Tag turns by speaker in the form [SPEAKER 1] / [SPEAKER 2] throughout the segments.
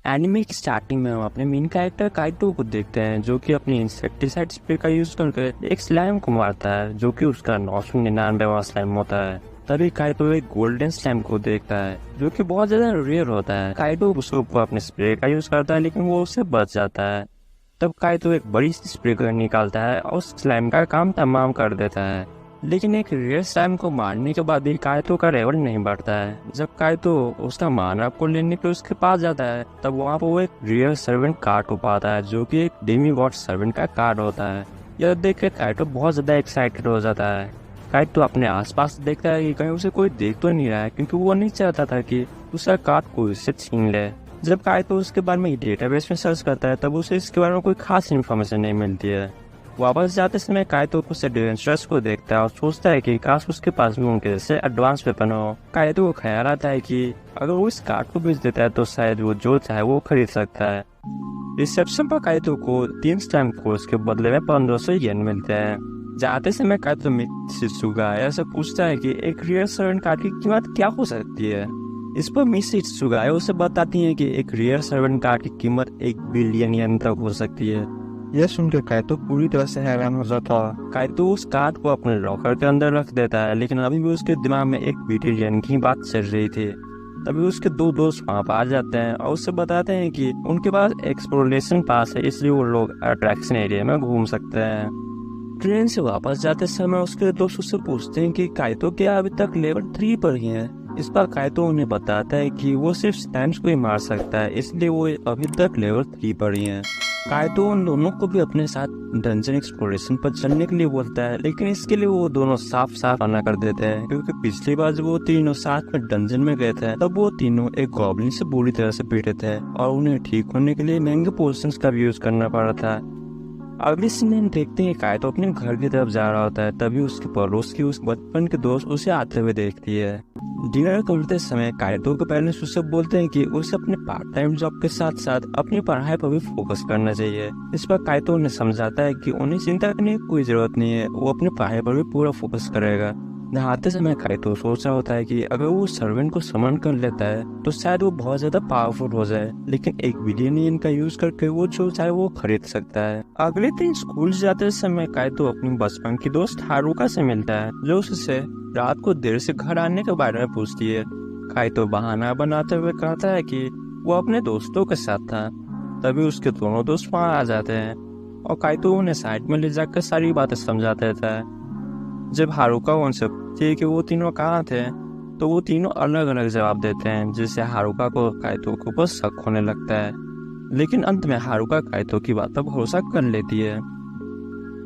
[SPEAKER 1] Anime की starting में हम अपने मेन कैरेक्टर काइटो को देखते हैं जो कि अपनी इंसेक्टिसाइड स्प्रे का यूज करके एक स्लाइम को मारता है जो कि उसका 999वां स्लाइम होता है। तभी काइटो एक गोल्डन स्लाइम को देखता है जो कि बहुत ज्यादा रेयर होता है। काइटो उसके ऊपर अपने स्प्रे का यूज करता है लेकिन वो उससे बच जाता है। तब काइटो एक बड़ी सी स्प्रे गन निकालता है और उस स्लाइम का काम तमाम कर देता है। लेकिन एक रेयर स्लाइम को मारने के बाद भी काइटो का लेवल नहीं बढ़ता है। जब काइटो उसका माना को लेने के उसके पास जाता है तब वहाँ पर वो एक रेयर सर्वेंट कार्ड को पाता है जो कि एक डेमीगॉड सर्वेंट का कार्ड होता है। यह देख कर काइटो बहुत ज्यादा एक्साइटेड हो जाता है। काइटो अपने आसपास देखता है कि कहीं उसे कोई देख तो नहीं रहा है क्योंकि वो नहीं चाहता था कि उसका कार्ड कोई उससे छीन ले। जब काइटो उसके बारे में डेटाबेस में सर्च करता है तब उसे इसके बारे में कोई खास इन्फॉर्मेशन नहीं मिलती है। वापस जाते समय काइटो कुछ एडवेंचरर्स को देखता है और सोचता है कि काश उसके पास भी उनके जैसे एडवांस वेपन हो। काइटो को ख्याल आता है कि अगर वो इस कार्ड को बेच देता है तो शायद वो जो चाहे वो खरीद सकता है। रिसेप्शन पर काइटो को 3 स्लैम कोर्स के बदले में 1500 येन मिलते हैं। जाते समय काइटो मिस शित्सुगा ऐसा पूछता है कि एक रेयर सर्वेंट कार्ड की कीमत क्या हो सकती है। इस पर मिस शित्सुगा उसे बताती है कि एक रेयर सर्वेंट कार्ड की कीमत 1 बिलियन येन तक हो सकती है।
[SPEAKER 2] यह सुनकर काइटो पूरी तरह से हैरान हो जाता है।
[SPEAKER 1] काइटो उस कार्ड को अपने लॉकर के अंदर रख देता है लेकिन अभी भी उसके दिमाग में 1 बिलियन की बात चल रही थी। तभी उसके 2 दोस्त वहाँ पर आ जाते हैं और उससे बताते हैं कि उनके पास एक्सप्लोरेशन पास है इसलिए वो लोग अट्रैक्शन एरिया में घूम सकते हैं। ट्रेन से वापस जाते समय उसके दोस्त उससे पूछते हैं कि काइटो क्या अभी तक लेवल 3 पर ही है। इस पर काइटो उन्हें बताता है कि वो सिर्फ स्लैम्स को ही मार सकता है इसलिए वो अभी तक लेवल 3 पर ही है। काइटो उन दोनों को भी अपने साथ डंजन एक्सप्लोरेशन पर चलने के लिए बोलता है लेकिन इसके लिए वो दोनों साफ साफ मना कर देते हैं क्योंकि पिछली बार जब वो तीनों साथ में डंजन में गए थे तब वो तीनों एक गॉब्लिन से बुरी तरह से पीटे थे और उन्हें ठीक होने के लिए महंगे पोशंस का भी यूज करना पड़ा था। अगले सीन में देखते हैं काइटो अपने घर की तरफ जा रहा होता है तभी उसके पड़ोस की उस बचपन के दोस्त उसे आते हुए देखती है। डिनर करते समय काइटो के पेरेंट्स उससे बोलते हैं कि उसे अपने पार्ट टाइम जॉब के साथ साथ अपनी पढ़ाई पर भी फोकस करना चाहिए। इस पर काइटो उन्हें समझाता है कि उन्हें चिंता करने की कोई जरूरत नहीं है, वो अपनी पढ़ाई पर भी पूरा फोकस करेगा। नहाते समय काइटो सोच रहा होता है कि अगर वो सर्वेंट को समन कर लेता है तो शायद वो बहुत ज्यादा पावरफुल हो जाए लेकिन 1 बिलियन येन का यूज करके वो जो चाहे वो खरीद सकता है। अगले दिन स्कूल जाते समय काइटो अपनी बचपन की दोस्त हारुका से मिलता है जो उससे रात को देर से घर आने के बारे में पूछती है। काइटो बहाना बनाते हुए कहता है कि वो अपने दोस्तों के साथ था। तभी उसके दोनों दोस्त वहाँ आ जाते हैं और काइटो उन्हें साइड में ले जाकर सारी बातें समझा देता है। जब हारुका उनसे पूछती है कि वो तीनों कहाँ थे तो वो तीनों अलग अलग जवाब देते हैं जिससे हारुका को काइटो के ऊपर शक होने लगता है। लेकिन अंत में हारुका काइटो की बात पर भरोसा कर लेती है।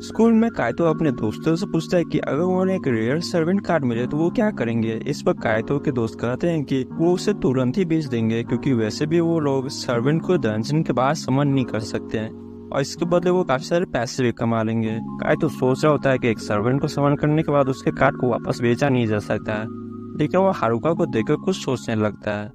[SPEAKER 1] स्कूल में काइटो अपने दोस्तों से पूछता है कि अगर उन्हें एक रेयर सर्वेंट कार्ड मिले तो वो क्या करेंगे। इस पर काइटो के दोस्त कहते हैं कि वो उसे तुरंत ही बेच देंगे क्योंकि वैसे भी वो लोग सर्वेंट को डंजन के बाद समन नहीं कर सकते हैं और इसके बदले वो काफी सारे पैसे भी कमा लेंगे। काइटो सोच रहा होता है कि एक सर्वेंट को समन करने के बाद उसके कार्ड को वापस बेचा नहीं जा सकता है लेकिन वो हारुका को देखकर कुछ सोचने लगता है।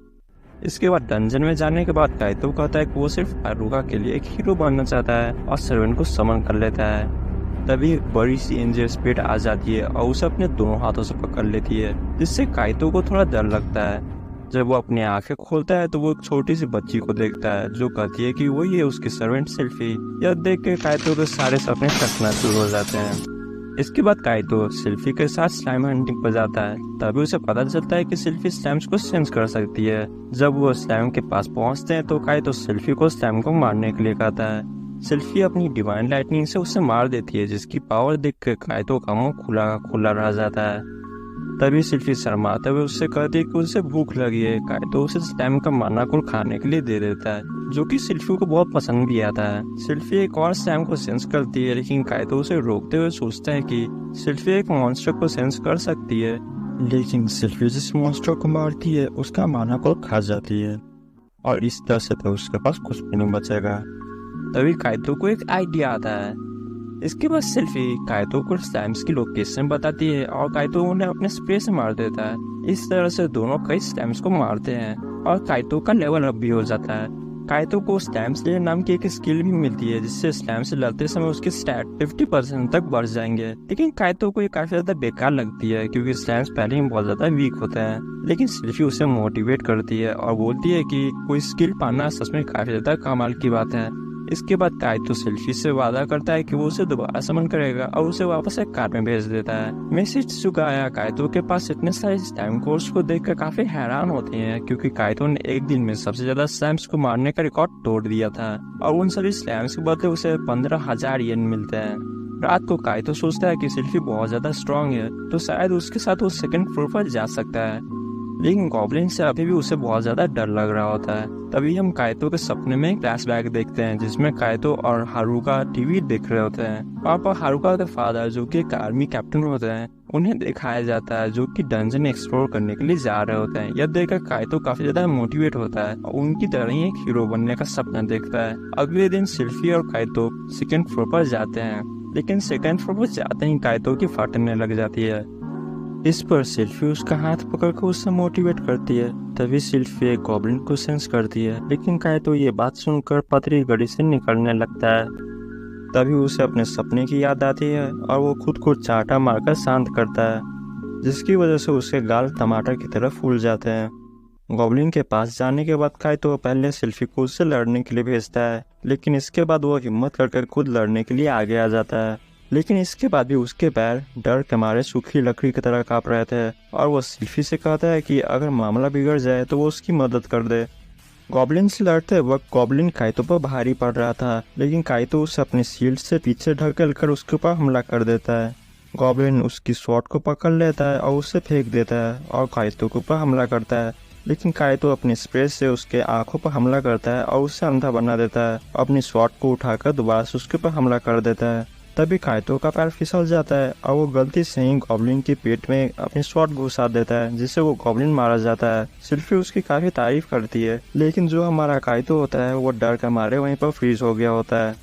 [SPEAKER 1] इसके बाद डंजन में जाने के बाद काइटो कहता है कि वो सिर्फ हारुका के लिए एक हीरो बनना चाहता है और सर्वेंट को समन कर लेता है। तभी बड़ी सी एंजल स्पिरिट आ जाती है और उसे अपने दोनों हाथों से पकड़ लेती है जिससे काइटो को थोड़ा डर लगता है। जब वो अपनी आंखें खोलता है तो वो एक छोटी सी बच्ची को देखता है जो कहती है कि वही है उसकी सर्वेंट सेल्फी। यह देख के काइटो के सारे सपने टकना शुरू हो जाते हैं। इसके बाद काइटो सेल्फी के साथ स्लाइम हंटिंग पर जाता है। तभी उसे पता चलता है कि सेल्फी स्लैम्स को सेंस कर सकती है। जब वो स्लैम के पास पहुंचते हैं तो काइटो सेल्फी को स्लैम को मारने के लिए कहता है। सेल्फी अपनी डिवाइन लाइटनिंग से उसे मार देती है जिसकी पावर देख कर काइटो का मुंह खुला खुला रह जाता है। तभी सेल्फी शर्माते हुए उससे कहती है कि उसे भूख लगी है। काइटो उसे स्लैम का माना को खाने के लिए दे देता है जो कि सेल्फी को बहुत पसंद भी आता है। सेल्फी एक और स्लैम को सेंस करती है लेकिन काइटो उसे रोकते हुए सोचता है कि सेल्फी एक मॉन्स्टर को सेंस कर सकती है
[SPEAKER 2] लेकिन सेल्फी जिस मॉन्स्टर को मारती है उसका माना को खा जाती है और इस तरह से तो उसके पास कुछ भी नहीं बचेगा।
[SPEAKER 1] तभी काइटो को एक आइडिया आता है। इसके बाद सेल्फी काइटो को स्लैम्स की लोकेशन बताती है और काइटो उन्हें अपने स्प्रे से मार देता है। इस तरह से दोनों कई स्लैम्स को मारते हैं और काइटो का लेवल अप भी हो जाता है। काइतो को स्लैम स्लेयर नाम की एक स्किल भी मिलती है, जिससे स्लैम से लड़ते समय उसके स्टैट 50% तक बढ़ जाएंगे। लेकिन काइतो को ये काफी ज्यादा बेकार लगती है, क्योंकि स्लैम्स पहले ही बहुत ज्यादा वीक होते हैं। लेकिन सिल्फी उसे मोटिवेट करती है और बोलती है कि कोई स्किल पाना सच में काफी ज्यादा कमाल की बात है। इसके बाद काइतो सिल्फी से वादा करता है कि वो उसे दोबारा समन करेगा और उसे वापस एक कार में भेज देता है। मैसेज चुकाया काइतो के पास इतने सारे स्लैम कोर्स को देखकर काफी हैरान होते हैं, क्योंकि काइतो ने एक दिन में सबसे ज्यादा स्लैम्स को मारने का रिकॉर्ड तोड़ दिया था और उन सभी स्लैम्स के बदले उसे 15,000 येन मिलते हैं। रात को काइतो सोचता है कि सिल्फी बहुत ज्यादा स्ट्रांग है, तो शायद उसके साथ वो सेकंड फ्लोर पर जा सकता है। लेकिन गॉब्लिन से अभी भी उसे बहुत ज्यादा डर लग रहा होता है। तभी हम काइतो के सपने में एक फ्लैशबैक देखते हैं, जिसमें काइतो और हारुका टीवी देख रहे होते हैं। वहाँ पर हारुका के फादर, जो कि एक आर्मी कैप्टन होते हैं, उन्हें दिखाया जाता है, जो कि डंजन एक्सप्लोर करने के लिए जा रहे होते हैं। यह देखकर काइतो काफी ज्यादा मोटिवेट होता है और उनकी तरह ही एक हीरो बनने का सपना देखता है। अगले दिन सिल्फी और काइतो सेकंड फ्लोर पर जाते हैं, लेकिन सेकंड फ्लोर पर जाते ही काइतो की फटने लग जाती है। इस पर सिल्फी उसका हाथ पकड़कर उससे मोटिवेट करती है। तभी सिल्फी एक गॉब्लिन को सेंस करती है, लेकिन काइतो ये बात सुनकर पतली गड़ी से निकलने लगता है। तभी उसे अपने सपने की याद आती है और वो खुद को चांटा मारकर शांत करता है, जिसकी वजह से उसके गाल टमाटर की तरह फूल जाते हैं। गॉब्लिन के पास जाने के बाद काइतो पहले सिल्फी को उससे लड़ने के लिए भेजता है, लेकिन इसके बाद वो हिम्मत करके खुद लड़ने के लिए आगे आ जाता है। लेकिन इसके बाद भी उसके पैर डर के मारे सूखी लकड़ी की तरह कांप रहे थे और वो सिल्फी से कहता है कि अगर मामला बिगड़ जाए तो वो उसकी मदद कर दे। गॉब्लिन से लड़ते वक्त गॉब्लिन काइतो पर भारी पड़ रहा था, लेकिन काइतो उसे अपनी शील्ड से पीछे ढकेल कर उसके ऊपर हमला कर देता है। गॉब्लिन उसकी स्वॉर्ड को पकड़ लेता है और उसे फेंक देता है और काइतो के ऊपर हमला करता है। लेकिन काइतो अपनी स्प्रे से उसके आंखों पर हमला करता है और उसे अंधा बना देता है और अपनी स्वॉर्ड को उठाकर दोबारा से उसके ऊपर हमला कर देता है। तभी काइतो का पैर फिसल जाता है और वो गलती से ही गॉब्लिन के पेट में अपनी स्वॉर्ड घुसा देता है, जिससे वो गॉब्लिन मारा जाता है। सिल्फी उसकी काफी तारीफ करती है, लेकिन जो हमारा काइतो होता है वो डर के मारे वहीं पर फ्रीज हो गया होता है।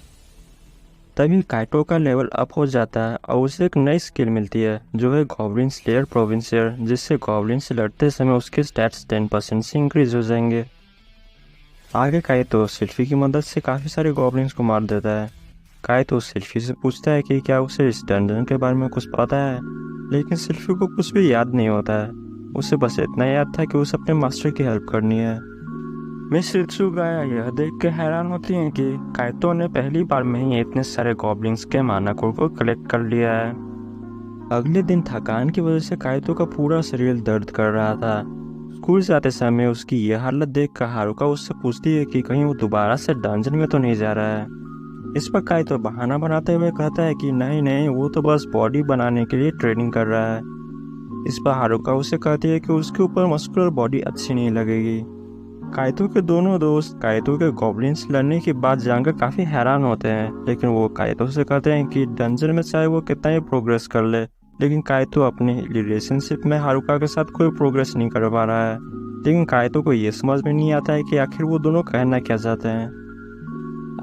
[SPEAKER 1] तभी काइतो का लेवल अप हो जाता है और उसे एक नई स्किल मिलती है, जो है गॉब्लिन स्लेयर प्रोविंसियर, जिससे गॉब्लिन से लड़ते समय उसके स्टैट्स 10% से इंक्रीज हो जाएंगे। आगे काइतो सिल्फी की मदद से काफी सारे गॉब्लिन्स को मार देता है। काइतो सिल्फी से पूछता है कि क्या उसे इस डंजन के बारे में कुछ पता है, लेकिन सिल्फी को कुछ भी याद नहीं होता है। उसे बस इतना याद था कि उसे अपने मास्टर की हेल्प करनी है। मिस रित्सुगाया यह देख के हैरान होती हैं कि काइतो ने पहली बार में ही इतने सारे गॉब्लिन्स के माना कोड को कलेक्ट कर लिया है। अगले दिन थकान की वजह से काइतो का पूरा शरीर दर्द कर रहा था। स्कूल जाते समय उसकी यह हालत देखकर हारुका उससे पूछती है कि कहीं वो दोबारा से डंजन में तो नहीं जा रहा है। इस पर काइतो बहाना बनाते हुए कहता है कि नहीं, वो तो बस बॉडी बनाने के लिए ट्रेनिंग कर रहा है। इस पर हारुका उसे कहती है कि उसके ऊपर मस्कुलर बॉडी अच्छी नहीं लगेगी। काइतो के दोनों दोस्त काइतो के गॉब्लिन से लड़ने की बात जानकर काफी हैरान होते हैं, लेकिन वो काइतो से कहते हैं कि डंजन में चाहे वो कितना ही प्रोग्रेस कर ले, लेकिन काइतो अपने रिलेशनशिप में हारुका के साथ कोई प्रोग्रेस नहीं कर पा रहा है। लेकिन काइतो को ये समझ में नहीं आता है कि आखिर वो दोनों कहना क्या चाहते हैं।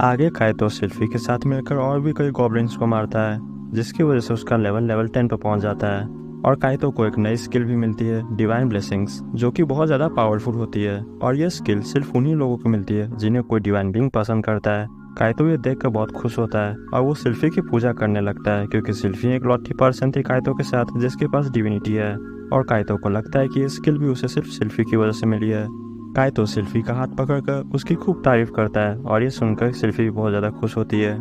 [SPEAKER 1] आगे काइतो सिल्फी के साथ मिलकर और भी कई गॉब्लिन्स को मारता है, जिसकी वजह से उसका लेवल 10 पर पहुंच जाता है और काइतो को एक नई स्किल भी मिलती है, डिवाइन ब्लेसिंग्स, जो कि बहुत ज़्यादा पावरफुल होती है। और यह स्किल सिर्फ उन्हीं लोगों को मिलती है जिन्हें कोई डिवाइन बीइंग पसंद करता है। काइतो ये देखकर बहुत खुश होता है और वो सिल्फी की पूजा करने लगता है, क्योंकि सिल्फी एक लॉटी पर्सन थी काइतो के साथ जिसके पास डिविनिटी है। और काइतो को लगता है कि ये स्किल भी उसे सिर्फ सिल्फी की वजह से मिली है। काइतो सिल्फी का हाथ पकड़कर उसकी खूब तारीफ करता है और ये सुनकर सिल्फी बहुत ज़्यादा खुश होती है।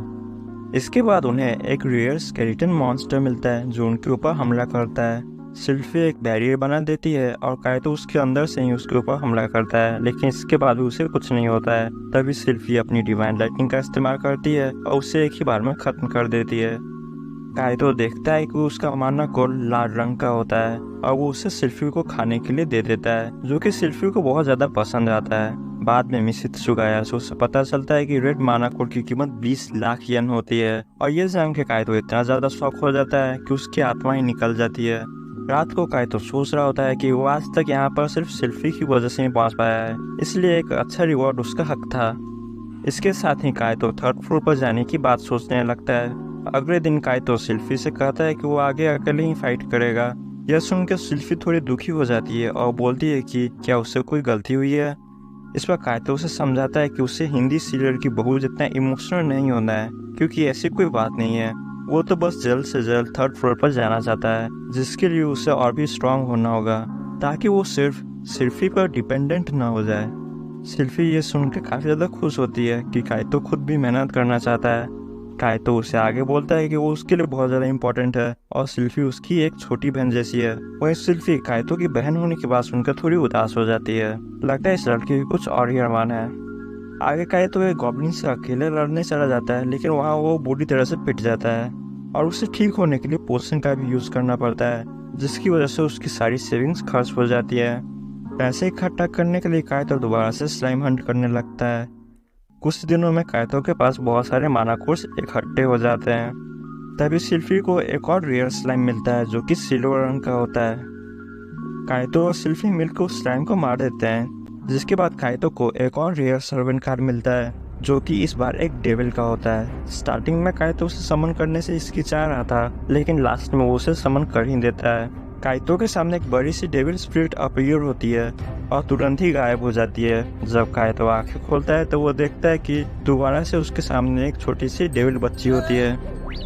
[SPEAKER 1] इसके बाद उन्हें एक रेयर स्केलेटन मॉन्स्टर मिलता है जो उनके ऊपर हमला करता है। सिल्फी एक बैरियर बना देती है और काइतो उसके अंदर से ही उसके ऊपर हमला करता है, लेकिन इसके बाद भी उसे कुछ नहीं होता है। तभी सिल्फी अपनी डिवाइन लाइटनिंग का इस्तेमाल करती है और उसे एक ही बार में खत्म कर देती है। काइतो देखता है कि उसका माना कोल लाल रंग का होता है और वो उसे सिल्फी को खाने के लिए दे देता है, जो कि सिल्फी को बहुत ज्यादा पसंद आता है। बाद में मिस रित्सुगाया से उसे पता चलता है कि रेड माना कोल की कीमत 20 लाख येन होती है और ये जान के काइतो इतना ज्यादा शौक हो जाता है कि उसकी आत्मा ही निकल जाती है। रात को काइतो सोच रहा होता है कि वो आज तक यहाँ पर सिर्फ सिल्फी की वजह से ही पहुंच पाया है, इसलिए एक अच्छा रिवॉर्ड उसका हक था। इसके साथ ही काइतो 3rd फ्लोर पर जाने की बात सोचने लगता है। अगले दिन काइतो सिल्फी से कहता है कि वो आगे अकेले ही फाइट करेगा। यह सुनकर सिल्फी थोड़ी दुखी हो जाती है और बोलती है कि क्या उससे कोई गलती हुई है।
[SPEAKER 2] इस पर कायतो उसे समझाता है कि उसे हिंदी सीरियल की बहू जितना इमोशनल नहीं होना है, क्योंकि ऐसी कोई बात नहीं है। वो तो बस जल्द से जल्द 3rd फ्लोर पर जाना चाहता है, जिसके लिए उसे और भी स्ट्रांग होना होगा ताकि वो सिर्फ सिल्फी पर डिपेंडेंट ना हो जाए। सिल्फी ये सुन के काफ़ी ज़्यादा खुश होती है कि कायतो खुद भी मेहनत करना चाहता है। कायतो उसे आगे बोलता है कि वो उसके लिए बहुत ज़्यादा इम्पोर्टेंट है और सिल्फी उसकी एक छोटी बहन जैसी है। वहीं सिल्फी कायतो की बहन होने की बात सुनकर थोड़ी उदास हो जाती है। लगता है इस लड़के की कुछ और ही अरमान है। आगे कायतो एक गॉब्लिन से अकेले लड़ने चला जाता है, लेकिन वहाँ वो बुरी तरह से पिट जाता है और उसे ठीक होने के लिए पोशन का भी यूज़ करना पड़ता है, जिसकी वजह से उसकी सारी सेविंग्स खर्च हो जाती है। पैसे इकट्ठा करने के लिए कायतो दोबारा से स्लाइम हंट करने लगता है। कुछ दिनों में कायतो के पास बहुत सारे माना कोर्स इकट्ठे हो जाते हैं। तभी सिल्फी को एक और रेयर स्लाइम मिलता है जो कि सिल्वर रंग का होता है। कायतो और सिल्फी मिलकर उस स्लाइम को मार देते हैं, जिसके बाद कायतो को एक और रेयर सर्वेंट कार्ड मिलता है जो कि इस बार एक डेविल का होता है। स्टार्टिंग में कायतो उसे समन करने से हिचकिचा रहा था, लेकिन लास्ट में वो उसे समन कर ही देता है। कायतो के सामने एक बड़ी सी डेविल स्पिरिट अपीयर होती है और तुरंत ही गायब हो जाती है। जब कायतो आंखें खोलता है तो वो देखता है कि दोबारा से उसके सामने एक छोटी सी डेविल बच्ची होती है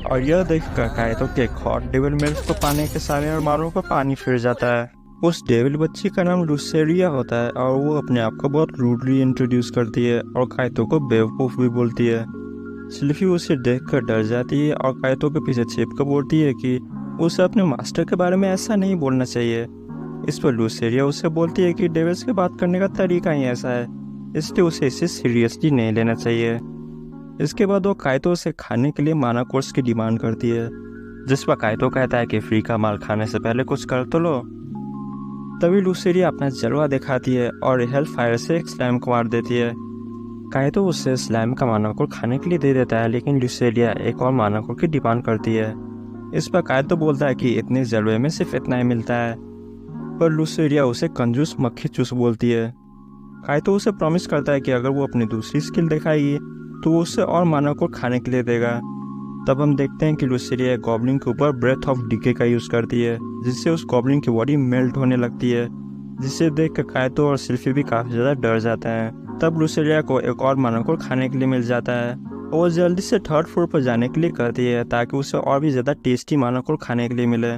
[SPEAKER 2] और यह देखकर कायतो के हॉट डेविल मिल्क को पाने के सारे अरमानों पर पानी फिर जाता है। उस डेविल बच्ची का नाम लुसेरिया होता है और वो अपने आप को बहुत रूडली इंट्रोड्यूस करती है और कायतो को बेवकूफ़ भी बोलती है। सिल्फी उसे देखकर डर जाती है और कायतो के पीछे छिपकर बोलती है कि उसे अपने मास्टर के बारे में ऐसा नहीं बोलना चाहिए। इस पर लुसेरिया उसे बोलती है कि डेविल्स के बात करने का तरीका ही ऐसा है, इसलिए उसे इसे सीरियसली नहीं लेना चाहिए। इसके बाद वो कायतो से खाने के लिए माना कोर्स की डिमांड करती है, जिस पर कायतो कहता है कि फ्री का माल खाने से पहले कुछ कर तो लो। तभी लुसेरिया अपना जलवा दिखाती है और हेल फायर से एक स्लैम को मार देती है। कायतो उसे स्लैम का माना कोर खाने के लिए दे देता है, लेकिन लुसेरिया एक और माना कोर की डिमांड करती है। इस पर कायतो बोलता है कि इतने जलवे में सिर्फ इतना ही मिलता है, पर लुसेरिया उसे कंजूस मक्खी चूस बोलती है। कायतो उसे प्रॉमिस करता है कि अगर वो अपनी दूसरी स्किल दिखाएगी तो वो उसे और माना कोर खाने के लिए देगा। तब हम देखते हैं कि लुसेरिया गॉब्लिन के ऊपर ब्रेथ ऑफ डीके का यूज़ करती है, जिससे उस गॉब्लिन की बॉडी मेल्ट होने लगती है, जिसे देख कर कायतो और सिल्फी भी काफ़ी ज़्यादा डर जाते हैं। तब लुसेरिया को एक और माना कोर खाने के लिए मिल जाता है और वो जल्दी से 3rd फ्लोर पर जाने के लिए कहती है ताकि उसे और भी ज़्यादा टेस्टी माना कोर खाने के लिए मिले।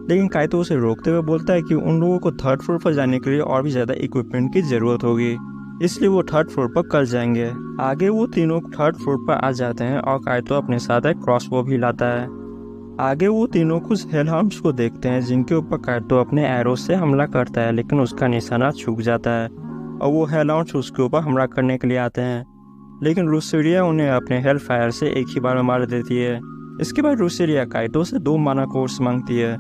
[SPEAKER 2] लेकिन कायतो उसे रोकते हुए बोलता है कि उन लोगों को 3rd फ्लोर पर जाने के लिए और भी ज़्यादा इक्विपमेंट की ज़रूरत होगी, इसलिए वो 3rd फ्लोर पर कल जाएंगे। आगे वो तीनों 3rd फ्लोर पर आ जाते हैं और कायतो अपने साथ एक क्रॉसबो भी लाता है। आगे वो तीनों कुछ हेलहाउंड्स को देखते हैं जिनके ऊपर कायतो अपने एरो से हमला करता है, लेकिन उसका निशाना चूक जाता है और वो हेलहाउंड्स उसके ऊपर हमला करने के लिए आते हैं, लेकिन लुसेरिया उन्हें अपने हेल फायर से एक ही बार में मार देती है। इसके बाद लुसेरिया कायतो से 2 माना कोर्स मांगती है।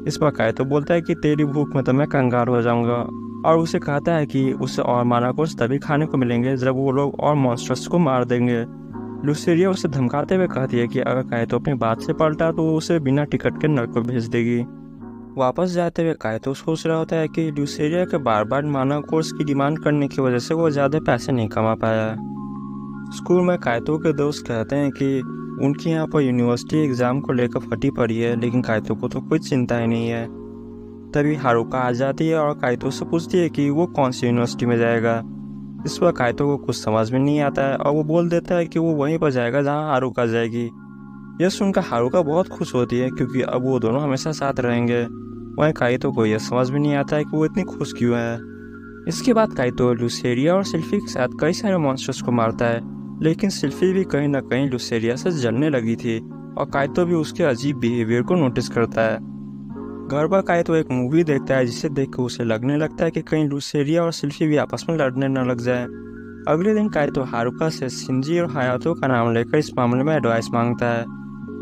[SPEAKER 2] इस पर कायतो बोलता है कि तेरी भूख में तो मैं कंगाल हो जाऊंगा और उसे कहता है कि उसे और माना कोर्स तभी खाने को मिलेंगे जब वो लोग और मॉन्स्टर्स को मार देंगे। लुसेरिया उसे धमकाते हुए कहती है कि अगर कायतो अपनी बात से पलटा तो वो उसे बिना टिकट के नर्क को भेज देगी। वापस जाते हुए कायतो सोच रहा होता है कि लुसेरिया के बार बार माना कोर्स की डिमांड करने की वजह से वो ज़्यादा पैसे नहीं कमा पाया। स्कूल में कायतो के दोस्त कहते हैं कि उनके यहाँ पर यूनिवर्सिटी एग्ज़ाम को लेकर फटी पड़ी है, लेकिन कायतो को तो कोई चिंता ही नहीं है। तभी हारुका आ जाती है और कायतो से पूछती है कि वो कौन सी यूनिवर्सिटी में जाएगा। इस पर कायतो को कुछ समझ में नहीं आता है और वो बोल देता है कि वो वहीं पर जाएगा जहाँ हारुका जाएगी। यह सुनकर हारुका बहुत खुश होती है क्योंकि अब वो दोनों हमेशा साथ रहेंगे। वहीं कायतो को यह समझ में नहीं आता है कि वो इतनी खुश क्यों है। इसके बाद कायतो लुसेरिया और सिल्फी के साथ कई सारे मॉन्स्टर्स को मारता है, लेकिन सिल्फी भी कहीं ना कहीं लुसेरिया से जलने लगी थी और कायतो भी उसके अजीब बिहेवियर को नोटिस करता है। घर पर कायतो एक मूवी देखता है जिसे देखकर उसे लगने लगता है कि कहीं लुसेरिया और सिल्फी भी आपस में लड़ने न लग जाए। अगले दिन कायतो हारुका से शिंजी और हायातो का नाम लेकर इस मामले में एडवाइस मांगता है।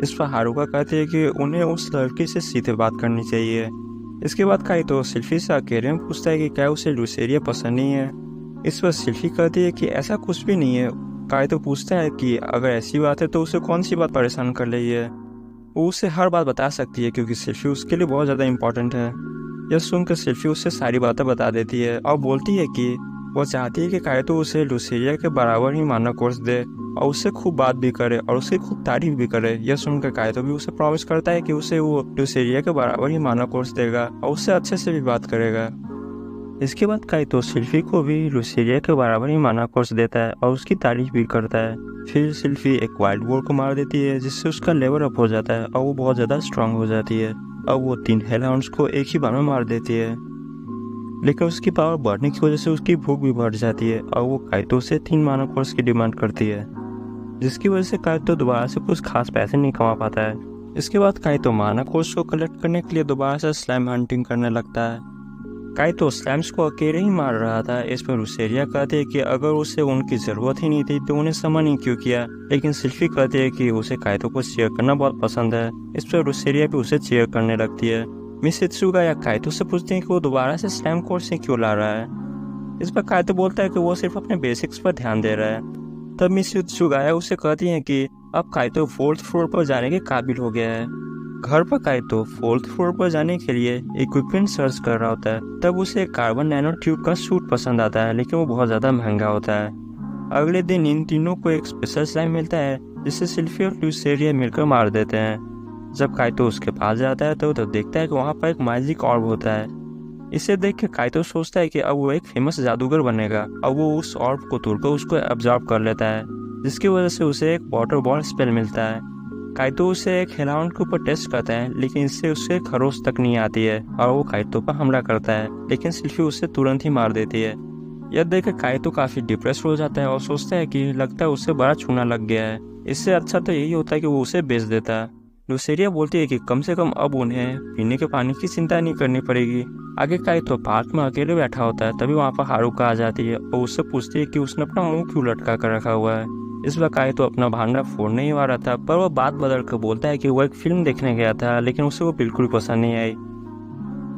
[SPEAKER 2] इस पर हारुका कहती है कि उन्हें उस लड़की से सीधे बात करनी चाहिए। इसके बाद कायतो सिल्फी से अकेले में पूछता है कि क्या उसे लुसेरिया पसंद नहीं है। इस पर सिल्फी कहती है कि ऐसा कुछ भी नहीं है। कायतो पूछता है कि अगर ऐसी बात है तो उसे कौन सी बात परेशान कर रही है। वो उसे हर बात बता सकती है क्योंकि सिल्फी उसके लिए बहुत ज़्यादा इम्पोर्टेंट है। यह सुनकर सिल्फी उससे सारी बातें बता देती है और बोलती है कि वो चाहती है कि कायतो उसे लुसेरिया के बराबर ही माना कोर्स दे और उससे खूब बात भी करे और उसकी खूब तारीफ भी करे। यह सुनकर कायतो भी उसे प्रॉमिस करता है कि उसे वो लुसेरिया के बराबर ही माना कोर्स देगा और उससे अच्छे से भी बात करेगा। इसके बाद काइतो सिल्फी को भी लुसेरिया के बराबर ही माना कोर्स देता है और उसकी तारीफ भी करता है। फिर सिल्फी एक वाइल्ड बोर को मार देती है जिससे उसका लेवल अप हो जाता है और वो बहुत ज़्यादा स्ट्रांग हो जाती है। अब वो 3 हेलहाउंड्स को एक ही बार में मार देती है, लेकिन उसकी पावर बढ़ने की वजह से उसकी भूख भी बढ़ जाती है और वो काइतो से 3 माना कोर्स की डिमांड करती है, जिसकी वजह से काइतो दोबारा से कुछ खास पैसे नहीं कमा पाता है। इसके बाद काइतो माना कोर्स को कलेक्ट करने के लिए दोबारा से स्लाइम हंटिंग करने लगता है। काइतो स्लैम्स को अकेले ही मार रहा था। इस पर लुसेरिया कहते हैं कि अगर उसे उनकी ज़रूरत ही नहीं थी तो उन्हें समन ही क्यों किया, लेकिन सिल्फी कहते हैं कि उसे काइतो को चीयर करना बहुत पसंद है। इस पर लुसेरिया भी उसे चीयर करने लगती है। मिस इत्सुगा या काइतो से पूछते हैं कि वो दोबारा से स्लैम कोर्स से क्यों ला रहा है। इस पर काइतो बोलता है कि वो सिर्फ अपने बेसिक्स पर ध्यान दे रहा है। तब मिस इत्सुगा उसे कहती हैं कि अब काइतो 4th फ्लोर पर जाने के काबिल हो गया है। घर पर काइतो 4th फ्लोर पर जाने के लिए इक्विपमेंट सर्च कर रहा होता है। तब उसे कार्बन नैनो ट्यूब का सूट पसंद आता है, लेकिन वो बहुत ज़्यादा महंगा होता है। अगले दिन इन तीनों को एक स्पेशल स्लाइम मिलता है जिसे सिल्फी और लुसेरिया मिलकर मार देते हैं। जब काइतो उसके पास जाता है तो देखता है कि वहाँ पर एक मैजिक ऑर्ब होता है। इसे देख के काइतो सोचता है कि अब वो एक फेमस जादूगर बनेगा। अब वो उस ऑर्ब को तोड़कर उसको एब्जॉर्ब कर लेता है, जिसकी वजह से उसे एक वाटर बॉल स्पेल मिलता है। काइतो उसे एक हेलहाउंड के ऊपर टेस्ट करता है, लेकिन इससे उसे खरोच तक नहीं आती है और वो काइतो पर हमला करता है, लेकिन सिल्फी उसे तुरंत ही मार देती है। यह देखकर काइतो काफी डिप्रेस हो जाता है और सोचता है कि लगता है उसे बड़ा छूना लग गया है। इससे अच्छा तो यही होता है कि वो उसे बेच देता। लुसेरिया बोलती है कि कम से कम अब उन्हें पीने के पानी की चिंता नहीं करनी पड़ेगी। आगे काइतो पार्क में अकेले बैठा होता है, तभी वहाँ पर हारुका आ जाती है और उससे पूछती है कि उसने अपना मुंह क्यों लटका कर रखा हुआ है। इस बार काइतो अपना भांडा फोड़ने ही वाला था, पर वो बात बदल कर बोलता है कि वो एक फिल्म देखने गया था, लेकिन उसे वो बिल्कुल पसंद नहीं आई।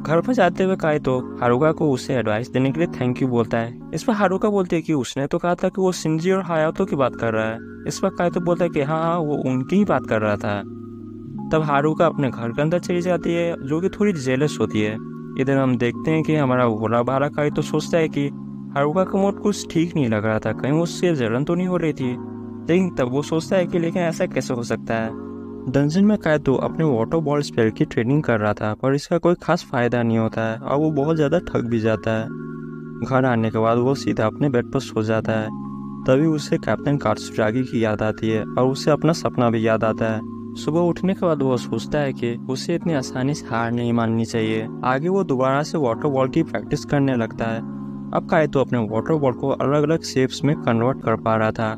[SPEAKER 2] घर पर जाते हुए काइतो हारुका को उसे एडवाइस देने के लिए थैंक यू बोलता है। इस पर हारुका बोलती है कि उसने तो कहा था कि वो शिंजी और हायातो की बात कर रहा है। इस पर काइतो बोलता है कि हाँ, वो उनकी ही बात कर रहा था। तब हारुका अपने घर के अंदर चली जाती है, जो कि थोड़ी जेलस होती है। इधर हम देखते हैं कि हमारा भोला भाला काइतो सोचता है कि हारुका का मूड कुछ ठीक नहीं लग रहा था, कहीं उससे जलन तो नहीं हो रही थी। लेकिन तब वो सोचता है कि लेकिन ऐसा कैसे हो सकता है। डंजन में काइतो अपने वाटर बॉल स्पेल की ट्रेनिंग कर रहा था, पर इसका कोई खास फायदा नहीं होता है और वो बहुत ज़्यादा थक भी जाता है। घर आने के बाद वो सीधा अपने बेड पर सो जाता है। तभी उसे कैप्टन कात्सुरागी की याद आती है और उसे अपना सपना भी याद आता है। सुबह उठने के बाद वो सोचता है कि उसे इतनी आसानी से हार नहीं माननी चाहिए। आगे वो दोबारा से वाटर बॉल की प्रैक्टिस करने लगता है। अब काइतो अपने वाटर बॉल को अलग अलग शेप्स में कन्वर्ट कर पा रहा था,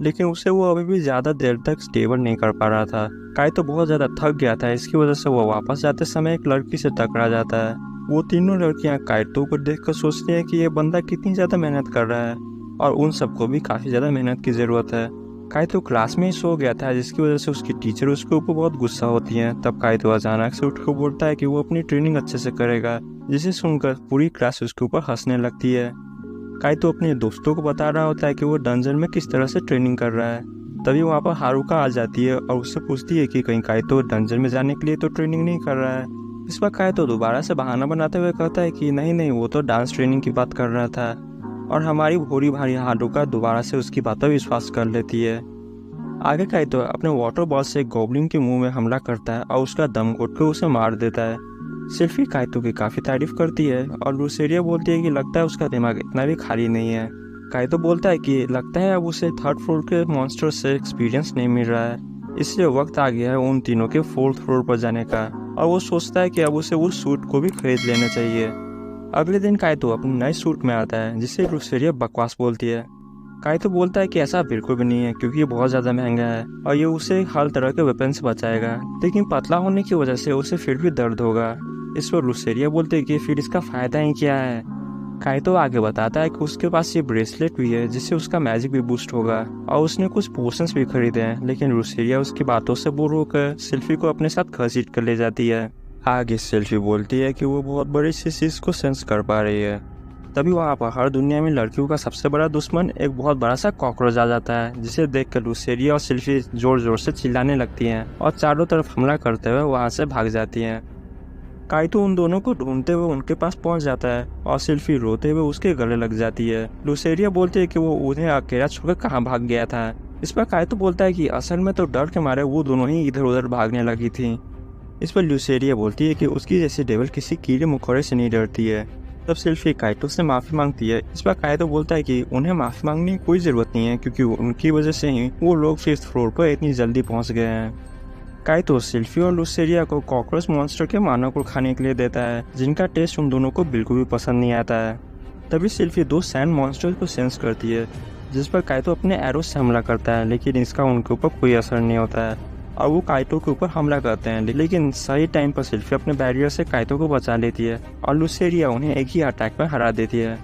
[SPEAKER 2] लेकिन उसे वो अभी भी ज़्यादा देर तक स्टेबल नहीं कर पा रहा था। काइतो बहुत ज़्यादा थक गया था, इसकी वजह से वो वापस जाते समय एक लड़की से टकरा जाता है। वो तीनों लड़कियां काइतो को देखकर सोचती हैं कि ये बंदा कितनी ज़्यादा मेहनत कर रहा है और उन सबको भी काफ़ी ज़्यादा मेहनत की ज़रूरत है। काइतो क्लास में ही सो गया था, जिसकी वजह से उसकी टीचर उसके ऊपर बहुत गुस्सा होती हैं। तब काइतो अचानक से उठकर बोलता है कि वो अपनी ट्रेनिंग अच्छे से करेगा, जिसे सुनकर पूरी क्लास उसके ऊपर हंसने लगती है। काइतो अपने दोस्तों को बता रहा होता है कि वो डंजन में किस तरह से ट्रेनिंग कर रहा है। तभी वहाँ पर हारुका आ जाती है और उससे पूछती है कि कहीं काइतो डंजन में जाने के लिए तो ट्रेनिंग नहीं कर रहा है। इस पर काइतो दोबारा से बहाना बनाते हुए कहता है कि नहीं, वो तो डांस ट्रेनिंग की बात कर रहा था। और हमारी भोली भारी हारुका दोबारा से उसकी बात पर विश्वास कर लेती है। आगे काइतो अपने वाटर बॉल से गॉब्लिन के मुंह में हमला करता है और उसका दम घोट कर उसे मार देता है। सिल्फी काइतो की काफ़ी तारीफ करती है और लुसेरिया बोलती है कि लगता है उसका दिमाग इतना भी खाली नहीं है। काइतो बोलता है कि लगता है अब उसे 3rd फ्लोर के मॉन्स्टर से एक्सपीरियंस नहीं मिल रहा है, इसलिए वक्त आ गया है उन तीनों के 4th फ्लोर पर जाने का। और वो सोचता है कि अब उसे उस सूट को भी खरीद लेना चाहिए। अगले दिन काइतो अपने नए सूट में आता है, जिससे लुसेरिया बकवास बोलती है। काइतो बोलता है कि ऐसा बिल्कुल भी नहीं है, क्योंकि ये बहुत ज़्यादा महंगा है और ये उसे हर तरह के वेपन से बचाएगा, लेकिन पतला होने की वजह से उसे फिर भी दर्द होगा। इस पर लुसेरिया बोलते हैं कि फिर इसका फ़ायदा ही क्या है। काइतो आगे बताता है कि उसके पास ये ब्रेसलेट भी है, जिससे उसका मैजिक भी बूस्ट होगा और उसने कुछ पोशंस भी खरीदे हैं, लेकिन लुसेरिया उसकी बातों से बोर होकर सिल्फी को अपने साथ घसीट कर ले जाती है। आगे सिल्फी बोलती है कि वो बहुत बड़ी सी चीज़ को सेंस कर पा रही है। तभी वहाँ पर हर दुनिया में लड़कियों का सबसे बड़ा दुश्मन एक बहुत बड़ा सा कॉकरोच आ जाता है, जिसे देखकर लुसेरिया और सिल्फी जोर जोर से चिल्लाने लगती हैं और चारों तरफ हमला करते हुए वहाँ से भाग जाती हैं। काइतो उन दोनों को ढूंढते हुए उनके पास पहुंच जाता है और सिल्फी रोते हुए उसके गले लग जाती है। लुसेरिया बोलती है कि वो उन्हें अकेला छोड़कर कहाँ भाग गया था। इस पर काइतो बोलता है कि असल में तो डर के मारे वो दोनों ही इधर उधर भागने लगी थी। इस पर लुसेरिया बोलती है कि उसकी जैसी डेविल किसी कीड़े मकोड़े से नहीं डरती है। तब सेल्फी काइतो से माफ़ी मांगती है। इस पर काइतो बोलता है कि उन्हें माफ़ी मांगने की कोई ज़रूरत नहीं है, क्योंकि उनकी वजह से ही वो लोग 5th फ्लोर पर इतनी जल्दी पहुंच गए हैं। काइतो सेल्फी और लुसेरिया को कॉकरोच मॉन्स्टर के मानव को खाने के लिए देता है, जिनका टेस्ट उन दोनों को बिल्कुल भी पसंद नहीं आता है। तभी सेल्फी 2 सैंड मॉन्स्टर को सेंस करती है, जिस पर काइतो अपने एरो से हमला करता है, लेकिन इसका उनके ऊपर कोई असर नहीं होता है और वो काइतो के ऊपर हमला करते हैं। लेकिन सही टाइम पर सेल्फी अपने बैरियर से काइतो को बचा लेती है और लुसेरिया उन्हें एक ही अटैक में हरा देती है।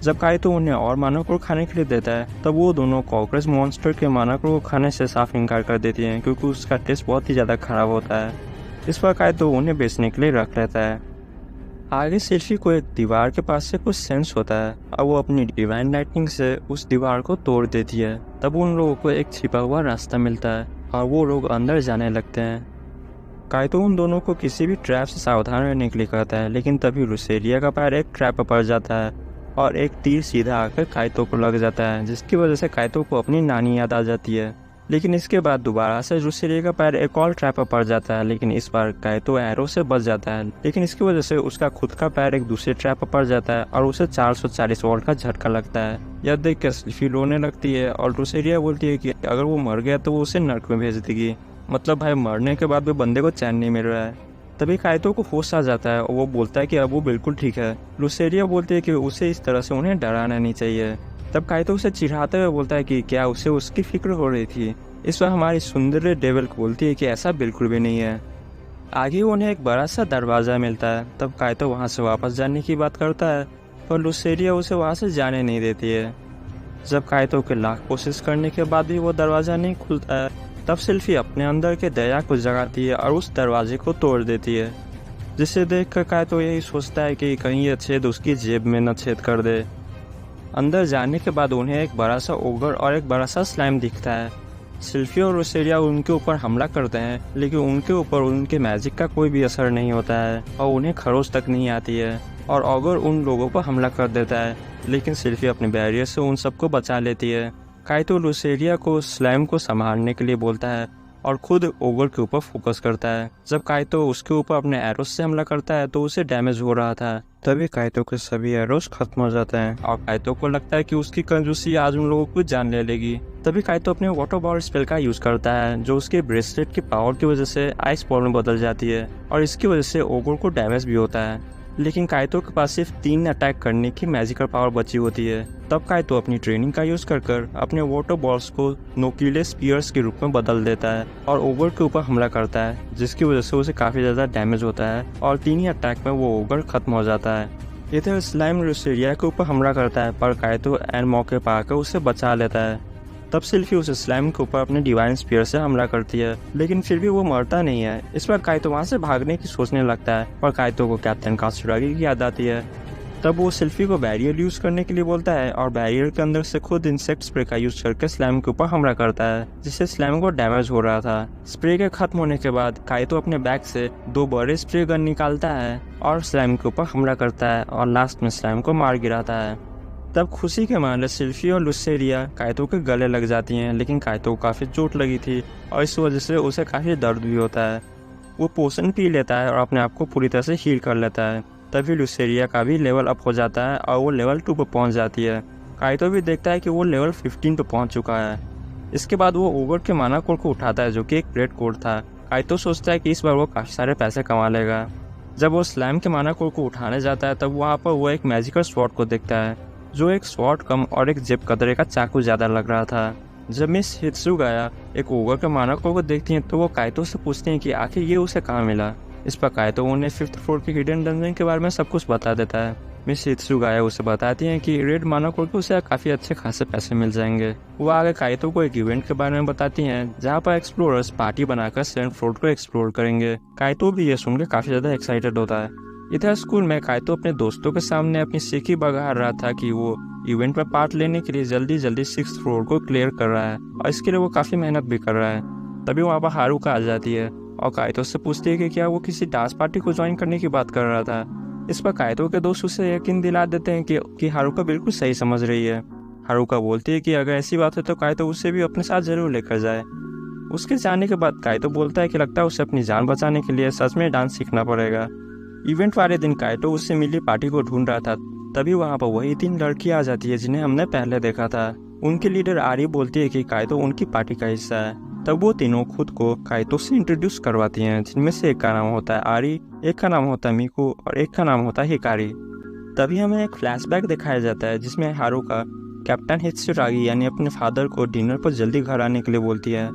[SPEAKER 2] जब काइतो उन्हें और मानव को खाने के लिए देता है, तब वो दोनों कॉकरोच मॉन्स्टर के मानव को खाने से साफ इनकार कर देती हैं, क्योंकि उसका टेस्ट बहुत ही ज़्यादा खराब होता है। इस पर काइतो उन्हें बेचने के लिए रख लेता है। आगे सेल्फी को एक दीवार के पास से कुछ सेंस होता है और वो अपनी डिवाइन लाइटनिंग से उस दीवार को तोड़ देती है। तब उन लोगों को एक छिपा हुआ रास्ता मिलता है और वो लोग अंदर जाने लगते हैं। काइतो उन दोनों को किसी भी ट्रैप से सावधान रहने के लिए कहता है, लेकिन तभी लुसेरिया का पैर एक ट्रैप पर पड़ जाता है और एक तीर सीधा आकर काइतो को लग जाता है, जिसकी वजह से काइतो को अपनी नानी याद आ जाती है। लेकिन इसके बाद दोबारा से लुसेरिया का पैर एक और ट्रैप पर पड़ जाता है, लेकिन इस बार काइतो एरो से बच जाता है। लेकिन इसकी वजह से उसका खुद का पैर एक दूसरे ट्रैप पर पड़ जाता है और उसे 440 वोल्ट का झटका लगता है। यह देख कर सेल्फी रोने लगती है और लुसेरिया बोलती है कि अगर वो मर गया तो वो उसे नर्क में भेज देगी। मतलब भाई, मरने के बाद भी बंदे को चैन नहीं मिल रहा है। तभी काइतो को होश आ जाता है और वो बोलता है कि अब वो बिल्कुल ठीक है। लुसेरिया बोलती है कि उसे इस तरह से उन्हें डराना नहीं चाहिए। तब काइतो उसे चिढ़ाते हुए बोलता है कि क्या उसे उसकी फिक्र हो रही थी। इस पर हमारी सुंदर डेविल बोलती है कि ऐसा बिल्कुल भी नहीं है। आगे उन्हें एक बड़ा सा दरवाज़ा मिलता है। तब काइतो वहाँ से वापस जाने की बात करता है, पर लुसेरिया उसे वहाँ से जाने नहीं देती है। जब काइतो के लाख कोशिश करने के बाद भी वो दरवाज़ा नहीं खुलता है, तब सेल्फी अपने अंदर के दया को जगाती है और उस दरवाजे को तोड़ देती है, जिसे देखकर काइतो यही सोचता है कि कहीं ये छेद उसकी जेब में न छेद कर दे। अंदर जाने के बाद उन्हें एक बड़ा सा ओगर और एक बड़ा सा स्लाइम दिखता है। सेल्फी और लुसेरिया उनके ऊपर हमला करते हैं, लेकिन उनके ऊपर उनके मैजिक का कोई भी असर नहीं होता है और उन्हें खरोच तक नहीं आती है और ओगर उन लोगों पर हमला कर देता है। लेकिन सेल्फी अपने बैरियर से उन सबको बचा लेती है। काइतो लुसेरिया को स्लाइम को संभालने के लिए बोलता है और खुद ओगर के ऊपर फोकस करता है। जब काइतो उसके ऊपर अपने एरोस से हमला करता है तो उसे डैमेज हो रहा था। तभी काइतो के सभी एरोस खत्म हो जाते हैं और काइतो को लगता है कि उसकी कंजूसी आज उन लोगों को जान ले लेगी। तभी काइतो अपने वाटर बॉल स्पेल का यूज करता है, जो उसके ब्रेसलेट की पावर की वजह से आइस बॉल में बदल जाती है और इसकी वजह से ओगर को डैमेज भी होता है। लेकिन काइतो के पास सिर्फ 3 अटैक करने की मैजिकल पावर बची होती है। तब काइतो अपनी ट्रेनिंग का यूज कर अपने वाटर बॉल्स को नोकीले स्पीयर्स के रूप में बदल देता है और ओगर के ऊपर हमला करता है, जिसकी वजह से उसे काफी ज्यादा डैमेज होता है और 3 ही अटैक में वो ओगर खत्म हो जाता है। इधर स्लाइम लुसेरिया के ऊपर हमला करता है, पर काइतो एंड मौके पाकर उसे बचा लेता है। तब सेल्फी उस स्लाइम के ऊपर अपने डिवाइन स्पीयर से हमला करती है, लेकिन फिर भी वो मरता नहीं है। इस पर काइतो वहाँ से भागने की सोचने लगता है, पर काइतो को कैप्टन कात्सुरागी की याद आती है। तब वो सेल्फी को बैरियर यूज करने के लिए बोलता है और बैरियर के अंदर से खुद इंसेक्ट स्प्रे का यूज करके स्लाइम के ऊपर हमला करता है, जिससे स्लाइम को डैमेज हो रहा था। स्प्रे के खत्म होने के बाद काइतो अपने बैग से 2 बड़े स्प्रे गन निकालता है और स्लाइम के ऊपर हमला करता है और लास्ट में स्लाइम को मार गिराता है। तब खुशी के मारे सेल्फी और लुसेरिया काइतो के गले लग जाती हैं, लेकिन काइतो को काफ़ी चोट लगी थी और इस वजह से उसे काफ़ी दर्द भी होता है। वो पोशन पी लेता है और अपने आप को पूरी तरह से हील कर लेता है। तभी लुसेरिया का भी लेवल अप हो जाता है और वो लेवल 2 पर पहुंच जाती है। काइतो भी देखता है कि वो लेवल 15 पर पहुंच चुका है। इसके बाद वो ओगर के माना कोड को उठाता है, जो कि एक रेड कोड था। काइतो सोचता है कि इस बार वो काफ़ी सारे पैसे कमा लेगा। जब वो स्लाइम के माना कोड को उठाने जाता है, तब वहाँ पर वो एक मैजिकल स्वॉर्ड को देखता है, जो एक स्वॉर्ड कम और एक जेब कतरे का चाकू ज़्यादा लग रहा था। जब मिस हित्सुगाया एक ओगर के मानव को देखती हैं, तो वो काइतो से पूछती हैं कि आखिर ये उसे कहाँ मिला। इस पर काइतो उन्हें 5th फ्लोर के हिडन डंजन के बारे में सब कुछ बता देता है। मिस हित्सुगाया उसे बताती हैं कि रेड मानव को उसे काफ़ी अच्छे खासे पैसे मिल जाएंगे। वो आगे काइतो को एक इवेंट के बारे में बताती हैं, जहाँ पर एक्सप्लोरर्स पार्टी बनाकर 7th फ्लोर को एक्सप्लोर करेंगे। काइतो भी ये सुनकर काफ़ी ज़्यादा एक्साइटेड होता है। इधर स्कूल में काइतो अपने दोस्तों के सामने अपनी सीखी बगा रहा था कि वो इवेंट में पार्ट लेने के लिए जल्दी 6th फ्लोर को क्लियर कर रहा है और इसके लिए वो काफ़ी मेहनत भी कर रहा है। तभी वहाँ पर हारुका आ जाती है और काइतो से पूछती है कि क्या वो किसी डांस पार्टी को ज्वाइन करने की बात कर रहा था। इस पर काइतो के दोस्त उसे यकीन दिला देते हैं कि हारुका बिल्कुल सही समझ रही है। हारुका बोलती है कि अगर ऐसी बात है तो काइतो उसे भी अपने साथ जरूर लेकर जाए। उसके जाने के बाद काइतो बोलता है कि लगता है उसे अपनी जान बचाने के लिए सच में डांस सीखना पड़ेगा। इवेंट वाले दिन काइतो उससे मिली पार्टी को ढूंढ रहा था, तभी वहाँ पर वही 3 लड़कियाँ आ जाती है जिन्हें हमने पहले देखा था। उनकी लीडर आरी बोलती है कि काइतो उनकी पार्टी का हिस्सा है। तब वो तीनों खुद को काइतो से इंट्रोड्यूस करवाती हैं, जिनमें से एक का नाम होता है आरी, एक का नाम होता है मिको और एक का नाम होता है हिकारी। तभी हमें एक फ्लैशबैक दिखाया जाता है जिसमें हारुका कैप्टन हित्सुरागी यानी अपने फादर को डिनर पर जल्दी घर आने के लिए बोलती है।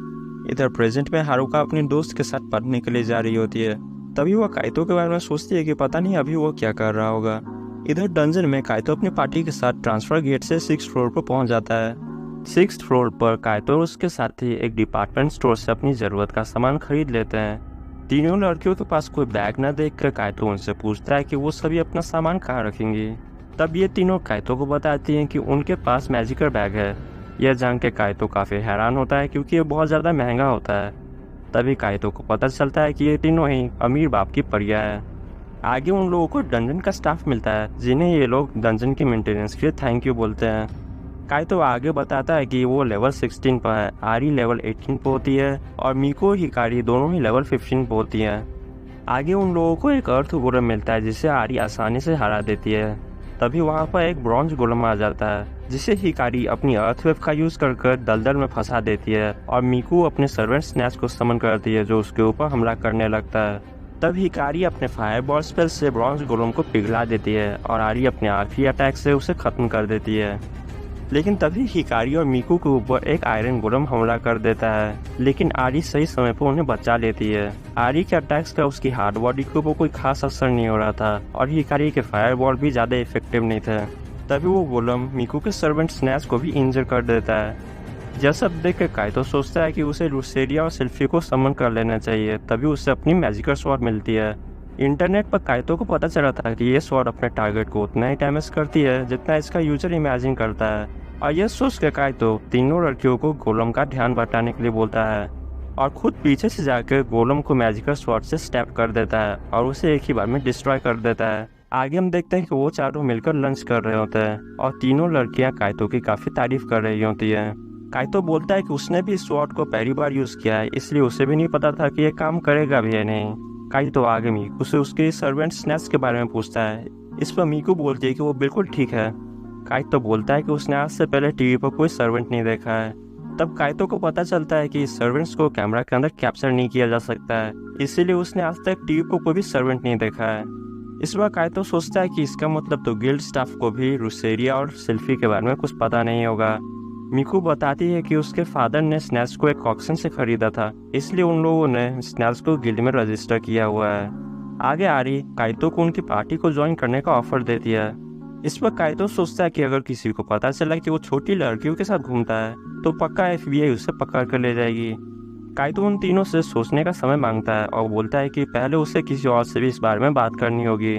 [SPEAKER 2] इधर प्रेजेंट में हारुका अपने दोस्त के साथ पढ़ने के लिए जा रही होती है। तभी वह काइतो के बारे में सोचती है कि पता नहीं अभी वो क्या कर रहा होगा। इधर डंजन में काइतो अपनी पार्टी के साथ ट्रांसफर गेट से 6th फ्लोर पर पहुंच जाता है। 6th फ्लोर पर काइतो और उसके साथी एक डिपार्टमेंट स्टोर से अपनी जरूरत का सामान खरीद लेते हैं। तीनों लड़कियों के पास कोई बैग न देखकर काइतो उनसे पूछता है कि वो सभी अपना सामान कहाँ रखेंगी। तब ये तीनों काइतो को बताती हैं कि उनके पास मैजिकर बैग है। यह जान के काइतो काफी हैरान होता है क्योंकि ये बहुत ज्यादा महंगा होता है। तभी काइतो को पता चलता है कि ये तीनों ही अमीर बाप की परियां है। आगे उन लोगों को डंजन का स्टाफ मिलता है जिन्हें ये लोग डंजन की मेंटेनेंस के लिए थैंक यू बोलते हैं। काइतो आगे बताता है कि वो लेवल 16 पर है, आरी लेवल 18 पर होती है और मिको हिकारी दोनों ही लेवल 15 पर होती है। आगे उन लोगों को एक अर्थ गोलम मिलता है जिसे आरी आसानी से हरा देती है। तभी वहाँ पर एक ब्रॉन्ज गोलम आ जाता है जिसे हिकारी अपनी अर्थवेव का यूज कर दलदल में फंसा देती है और मिको अपने सर्वेंट स्नैच को समन करती है जो उसके ऊपर हमला करने लगता है। तब हिकारी अपने फायरबॉल स्पेल से ब्रॉन्ज गोलम को पिघला देती है और आरी अपने आखिरी अटैक से उसे खत्म कर देती है। लेकिन तभी हिकारी और मिको के ऊपर एक आयरन गोलम हमला कर देता है, लेकिन आरी सही समय पर उन्हें बचा लेती है। आरी के अटैक्स का उसकी हार्ड बॉडी के ऊपर कोई खास असर नहीं हो रहा था और हिकारी के फायरबॉल भी ज्यादा इफेक्टिव नहीं थे। तभी वो गोलम मिको के सर्वेंट स्नैच को भी इंजर कर देता है। यह सब देख कर काइतो सोचता है कि उसे लुसेरिया और सिल्फी को समन कर लेना चाहिए। तभी उसे अपनी मैजिकल स्वॉर्ड मिलती है। इंटरनेट पर काइतो को पता चला था कि ये स्वॉर्ड अपने टारगेट को उतना ही डैमेज करती है जितना इसका यूजर इमेजिन करता है। और यह सोच कर काइतो तीनों लड़कियों को गोलम का ध्यान बटाने के लिए बोलता है और खुद पीछे से जाकर गोलम को मैजिकल स्वॉर्ड से स्टैप कर देता है और उसे एक ही बार में डिस्ट्रॉय कर देता है। आगे हम देखते हैं कि वो चारों मिलकर लंच कर रहे होते हैं और तीनों लड़कियां काइतो की काफी तारीफ कर रही होती है। काइतो बोलता है कि उसने भी इस स्वॉर्ड को पहली बार यूज किया है, इसलिए उसे भी नहीं पता था कि ये काम करेगा भी या नहीं। काइतो आगे मिकू से उसके सर्वेंट स्नैच के बारे में पूछता है। इस पर मिकू बोलती है कि वो बिल्कुल ठीक है। काइतो बोलता है कि उसने आज से पहले टीवी पर कोई सर्वेंट नहीं देखा है। तब काइतो को पता चलता है कि सर्वेंट्स को कैमरा के अंदर कैप्चर नहीं किया जा सकता है, इसीलिए उसने आज तक टीवी पर कोई भी सर्वेंट नहीं देखा है। इस बार काइतो सोचता है कि इसका मतलब तो गिल्ड स्टाफ को भी लुसेरिया और सिल्फी के बारे में कुछ पता नहीं होगा। मिकू बताती है कि उसके फादर ने स्नैच को एक ऑक्शन से खरीदा था, इसलिए उन लोगों ने स्नैच को गिल्ड में रजिस्टर किया हुआ है। आगे आरी काइतो को उनकी पार्टी को ज्वाइन करने का ऑफर देती है। इस पर काइतो सोचता है कि अगर किसी को पता चला कि वो छोटी लड़कियों के साथ घूमता है तो पक्का FBI उसे पकड़ कर ले जाएगी। काइतो उन तीनों से सोचने का समय मांगता है और बोलता है कि पहले उसे किसी और से भी इस बारे में बात करनी होगी।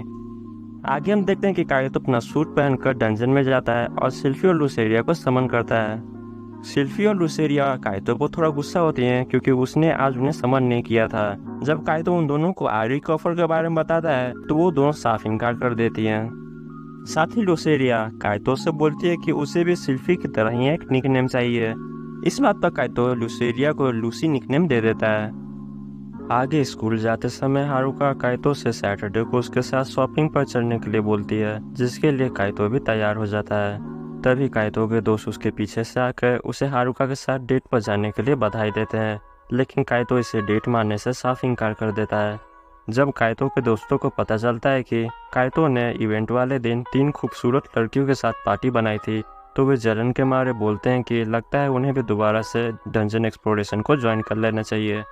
[SPEAKER 2] आगे हम देखते हैं कि काइतो अपना सूट पहनकर डंजन में जाता है और सिल्फी और लुसेरिया को समन करता है। सिल्फी और लुसेरिया काइतो को थोड़ा गुस्सा होती हैं क्योंकि उसने आज उन्हें समन नहीं किया था। जब काइतो उन दोनों को आरी के ऑफर के बारे में बताता है तो वो दोनों साफ इनकार कर देती हैं। साथ ही लुसेरिया काइतो से बोलती है कि उसे भी सिल्फी की तरह ही एक निकनेम चाहिए। इस बात पर काइतो लुसेरिया को लूसी निकनेम दे देता है। आगे स्कूल जाते समय हारुका काइतो से सैटरडे को उसके साथ शॉपिंग पर चलने के लिए बोलती है, जिसके लिए काइतो भी तैयार हो जाता है। तभी काइतो के दोस्त उसके पीछे से आकर उसे हारुका के साथ डेट पर जाने के लिए बधाई देते हैं, लेकिन काइतो इसे डेट मानने से साफ इनकार कर देता है। जब काइतो के दोस्तों को पता चलता है कि काइतो ने इवेंट वाले दिन 3 खूबसूरत लड़कियों के साथ पार्टी बनाई थी तो वे जलन के मारे बोलते हैं कि लगता है उन्हें भी दोबारा से डंजन एक्सप्लोरेशन को ज्वाइन कर लेना चाहिए।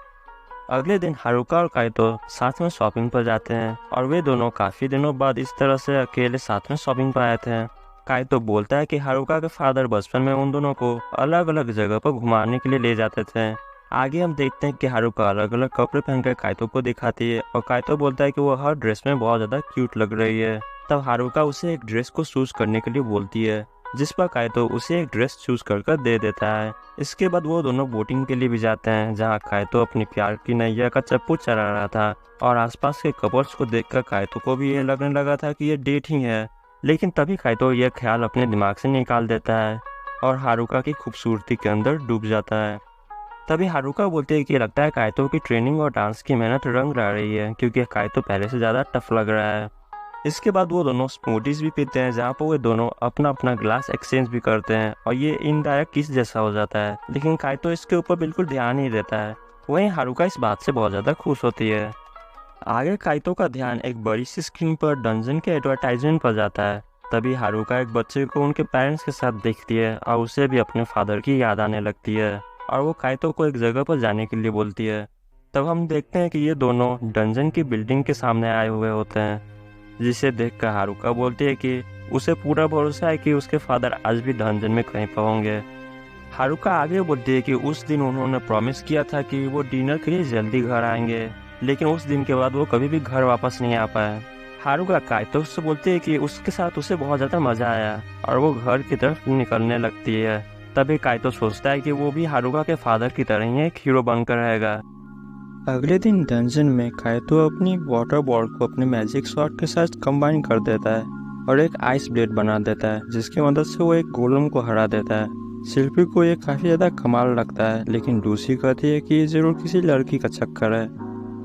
[SPEAKER 2] अगले दिन हारुका और काइतो साथ में शॉपिंग पर जाते हैं और वे दोनों काफ़ी दिनों बाद इस तरह से अकेले साथ में शॉपिंग पर आए थे। काइतो बोलता है कि हारुका के फादर बचपन में उन दोनों को अलग अलग जगह पर घुमाने के लिए ले जाते थे। आगे हम देखते हैं कि हारुका अलग अलग कपड़े पहनकर काइतो को दिखाती है और काइतो बोलता है कि वो हर ड्रेस में बहुत ज़्यादा क्यूट लग रही है। तब हारुका उसे एक ड्रेस को चूज करने के लिए बोलती है, जिस पर काइतो उसे एक ड्रेस चूज कर दे देता है। इसके बाद वो दोनों बोटिंग के लिए भी जाते हैं, जहाँ काइतो अपनी प्यार की नैया का चप्पू चला रहा था और आसपास के कपल्स को देखकर काइतो को भी ये लगने लगा था कि ये डेट ही है। लेकिन तभी काइतो यह ख्याल अपने दिमाग से निकाल देता है और हारुका की खूबसूरती के अंदर डूब जाता है।
[SPEAKER 1] तभी हारुका बोलती है कि लगता है काइतो की ट्रेनिंग और डांस की मेहनत रंग ला रही है, क्योंकि काइतो पहले से ज़्यादा टफ लग रहा है। इसके बाद वो दोनों स्मूदीज भी पीते हैं, जहाँ पर वो दोनों अपना अपना ग्लास एक्सचेंज भी करते हैं, और ये इनडायरेक्ट किस जैसा हो जाता है, लेकिन काइतो इसके ऊपर बिल्कुल ध्यान नहीं देता है। वहीं हारुका इस बात से बहुत ज़्यादा खुश होती है। आगे काइतो का ध्यान एक बड़ी सी स्क्रीन पर डंजन के एडवर्टाइजमेंट पर जाता है। तभी हारुका एक बच्चे को उनके पेरेंट्स के साथ देखती है और उसे भी अपने फादर की याद आने लगती है, और वो काइतो को एक जगह पर जाने के लिए बोलती है। तब हम देखते हैं कि ये दोनों डंजन की बिल्डिंग के सामने आए हुए होते हैं, जिसे देखकर हारुका बोलती है कि उसे पूरा भरोसा है कि उसके फादर आज भी डंजन में कहीं पर होंगे। हारुका आगे बोलती है कि उस दिन उन्होंने प्रॉमिस किया था कि वो डिनर के लिए जल्दी घर आएंगे, लेकिन उस दिन के बाद वो कभी भी घर वापस नहीं आ पाए। हारुका काइतो से बोलती है कि उसके साथ उसे बहुत ज़्यादा मज़ा आया, और वो घर की तरफ निकलने लगती है। तभी काइतो सोचता है कि वो भी हारुका के फादर की तरह ही एक हीरो बनकर रहेगा।
[SPEAKER 2] अगले दिन डंजन में काइतो अपनी वाटर बॉल को अपने मैजिक शॉट के साथ कंबाइन कर देता है और एक आइस ब्लेड बना देता है, जिसकी मदद से वो एक गोलम को हरा देता है। शिल्पी को ये काफ़ी ज़्यादा कमाल लगता है, लेकिन लूसी कहती है कि ये ज़रूर किसी लड़की का चक्कर है।